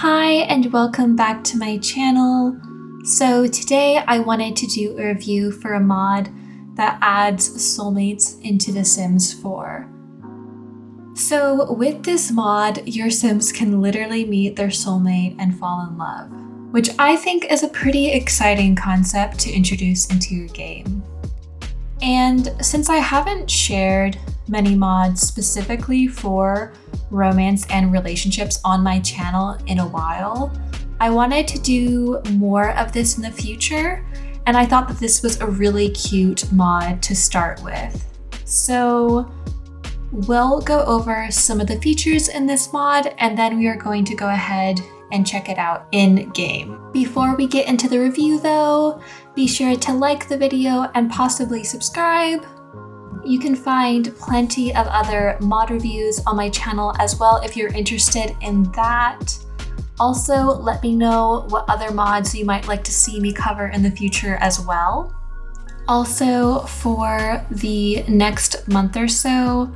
Hi and welcome back to my channel. So today I wanted to do a review for a mod that adds soulmates into The Sims 4. So with this mod, your Sims can literally meet their soulmate and fall in love, which I think is a pretty exciting concept to introduce into your game. And since I haven't shared many mods specifically for romance and relationships on my channel in a while, I wanted to do more of this in the future, and I thought that this was a really cute mod to start with. So we'll go over some of the features in this mod, and then we are going to go ahead and check it out in game. Before we get into the review though, be sure to like the video and possibly subscribe. You can find plenty of other mod reviews on my channel as well if you're interested in that. Also, let me know what other mods you might like to see me cover in the future as well. Also, for the next month or so,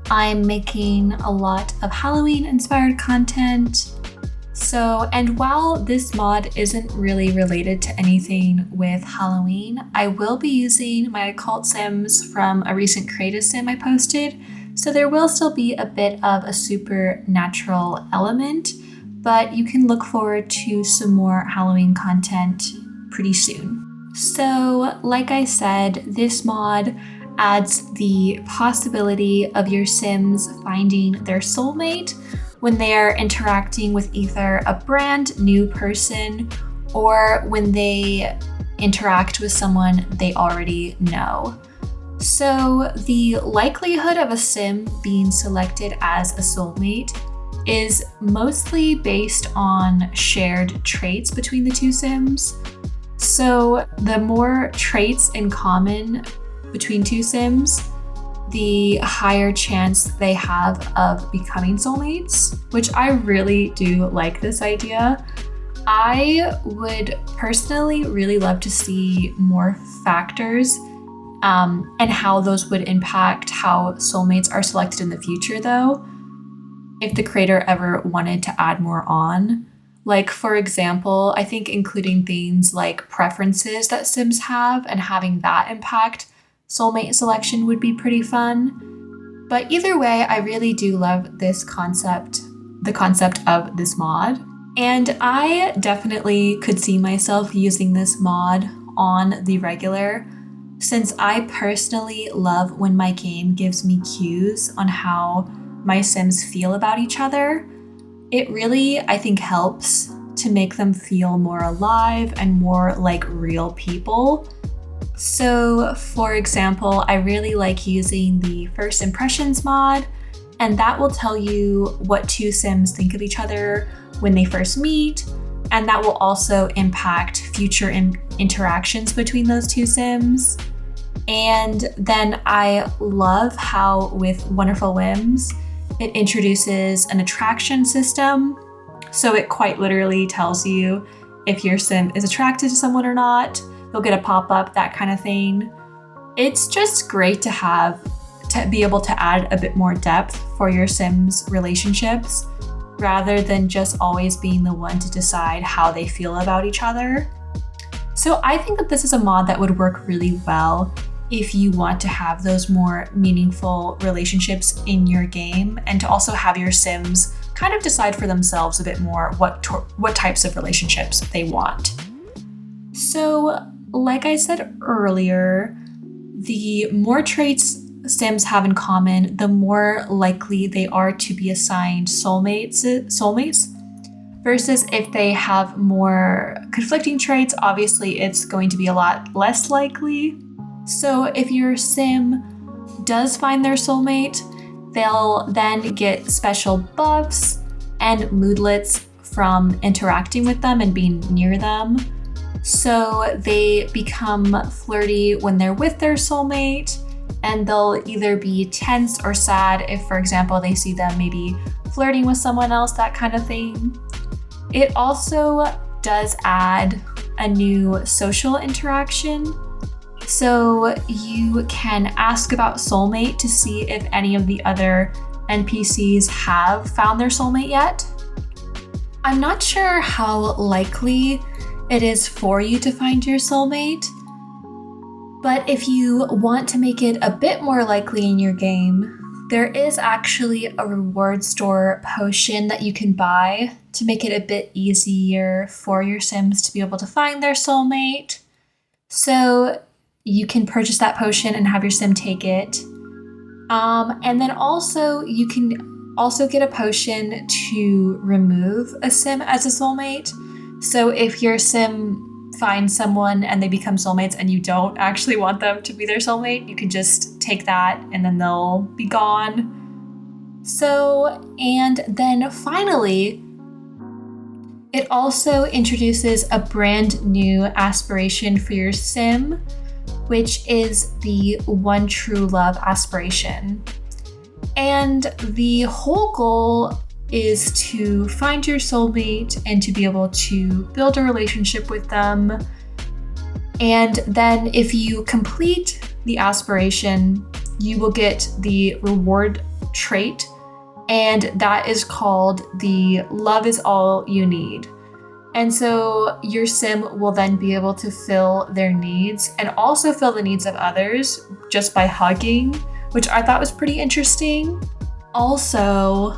I'm making a lot of Halloween inspired content. And while this mod isn't really related to anything with Halloween, I will be using my occult sims from a recent creative sim I posted, so there will still be a bit of a supernatural element, but you can look forward to some more Halloween content pretty soon. So, like I said, this mod adds the possibility of your Sims finding their soulmate when they are interacting with either a brand new person or when they interact with someone they already know. So the likelihood of a Sim being selected as a soulmate is mostly based on shared traits between the two Sims. So the more traits in common between two Sims, the higher chance they have of becoming soulmates, which I really do like this idea. I would personally really love to see more factors and how those would impact how soulmates are selected in the future though, if the creator ever wanted to add more on. Like, for example, I think including things like preferences that Sims have and having that impact soulmate selection would be pretty fun. But either way, I really do love this concept, the concept of this mod. And I definitely could see myself using this mod on the regular, since I personally love when my game gives me cues on how my Sims feel about each other. It really, I think, helps to make them feel more alive and more like real people. So, for example, I really like using the First Impressions mod, and that will tell you what two Sims think of each other when they first meet, and that will also impact future interactions between those two Sims. And then I love how with Wonderful Whims, it introduces an attraction system. So it quite literally tells you if your Sim is attracted to someone or not. You'll get a pop-up, that kind of thing. It's just great to be able to add a bit more depth for your Sims relationships, rather than just always being the one to decide how they feel about each other. So I think that this is a mod that would work really well if you want to have those more meaningful relationships in your game, and to also have your Sims kind of decide for themselves a bit more what types of relationships they want. So, like I said earlier, the more traits Sims have in common, the more likely they are to be assigned soulmates, versus if they have more conflicting traits, obviously it's going to be a lot less likely. So if your Sim does find their soulmate, they'll then get special buffs and moodlets from interacting with them and being near them. So they become flirty when they're with their soulmate, and they'll either be tense or sad if, for example, they see them maybe flirting with someone else, that kind of thing. It also does add a new social interaction. So you can ask about soulmate to see if any of the other NPCs have found their soulmate yet. I'm not sure how likely it is for you to find your soulmate, but if you want to make it a bit more likely in your game, there is actually a reward store potion that you can buy to make it a bit easier for your Sims to be able to find their soulmate. So you can purchase that potion and have your Sim take it. And then also you can also get a potion to remove a Sim as a soulmate. So if your Sim finds someone and they become soulmates and you don't actually want them to be their soulmate, you can just take that and then they'll be gone. So, and then finally, it also introduces a brand new aspiration for your Sim, which is the One True Love aspiration. And the whole goal is to find your soulmate and to be able to build a relationship with them. And then if you complete the aspiration, you will get the reward trait, and that is called the Love is All You Need. And so your Sim will then be able to fill their needs and also fill the needs of others just by hugging, which I thought was pretty interesting. Also,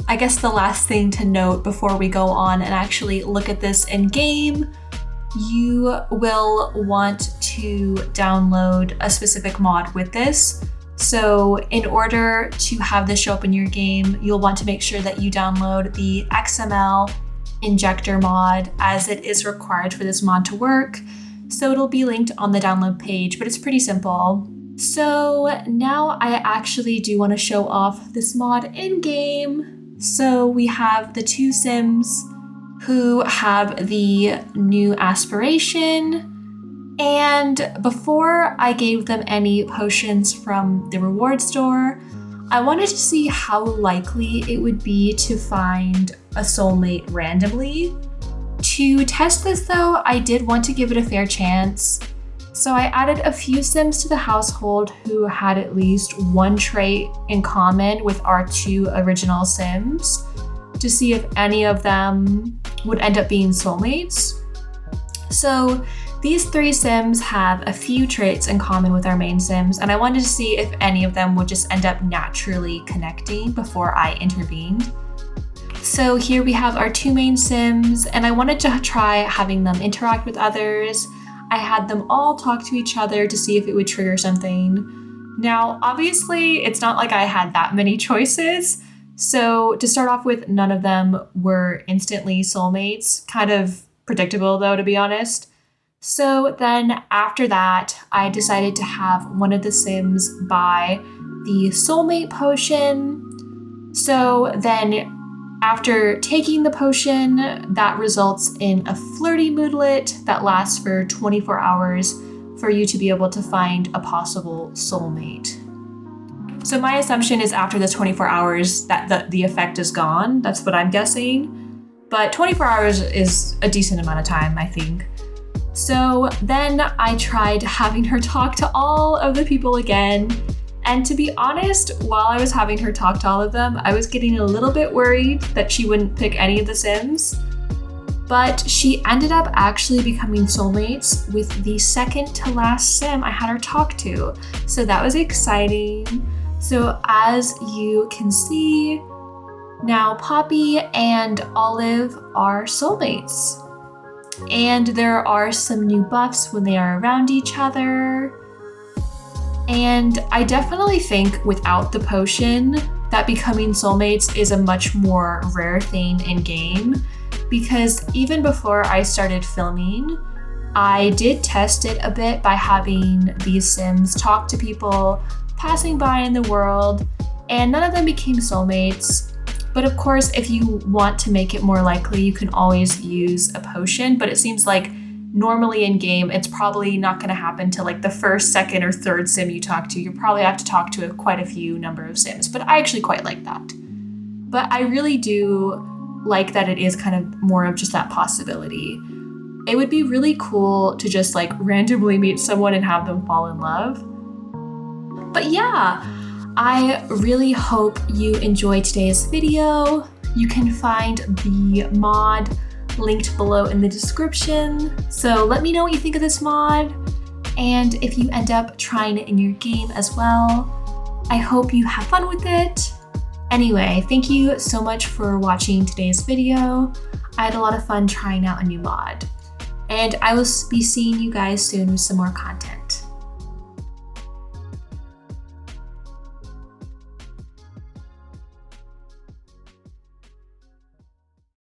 I guess the last thing to note before we go on and actually look at this in game, you will want to download a specific mod with this. So in order to have this show up in your game, you'll want to make sure that you download the XML injector mod, as it is required for this mod to work. So it'll be linked on the download page, but it's pretty simple. So now I actually do want to show off this mod in game. So we have the two Sims who have the new aspiration. And before I gave them any potions from the reward store, I wanted to see how likely it would be to find a soulmate randomly. To test this though, I did want to give it a fair chance. So I added a few Sims to the household who had at least one trait in common with our two original Sims to see if any of them would end up being soulmates. So these three Sims have a few traits in common with our main Sims, and I wanted to see if any of them would just end up naturally connecting before I intervened. So here we have our two main Sims, and I wanted to try having them interact with others. I had them all talk to each other to see if it would trigger something. Now, obviously, it's not like I had that many choices. So to start off with, none of them were instantly soulmates. Kind of predictable though, to be honest. So then after that, I decided to have one of the Sims buy the soulmate potion. So then after taking the potion, that results in a flirty moodlet that lasts for 24 hours for you to be able to find a possible soulmate. So my assumption is after the 24 hours that the effect is gone. That's what I'm guessing. But 24 hours is a decent amount of time, I think. So then I tried having her talk to all of the people again. And to be honest, while I was having her talk to all of them, I was getting a little bit worried that she wouldn't pick any of the Sims. But she ended up actually becoming soulmates with the second to last Sim I had her talk to. So that was exciting. So as you can see, now Poppy and Olive are soulmates. And there are some new buffs when they are around each other. And I definitely think without the potion, that becoming soulmates is a much more rare thing in game, because even before I started filming, I did test it a bit by having these Sims talk to people passing by in the world, and none of them became soulmates. But of course, if you want to make it more likely, you can always use a potion, but it seems like normally in game, it's probably not going to happen to like the first, second, or third Sim you talk to. You probably have to talk to quite a few number of Sims, but I actually quite like that. But I really do like that it is kind of more of just that possibility. It would be really cool to just like randomly meet someone and have them fall in love. But yeah, I really hope you enjoyed today's video. You can find the mod linked below in the description. So let me know what you think of this mod, and if you end up trying it in your game as well. I hope you have fun with it. Anyway, thank you so much for watching today's video. I had a lot of fun trying out a new mod, and I will be seeing you guys soon with some more content.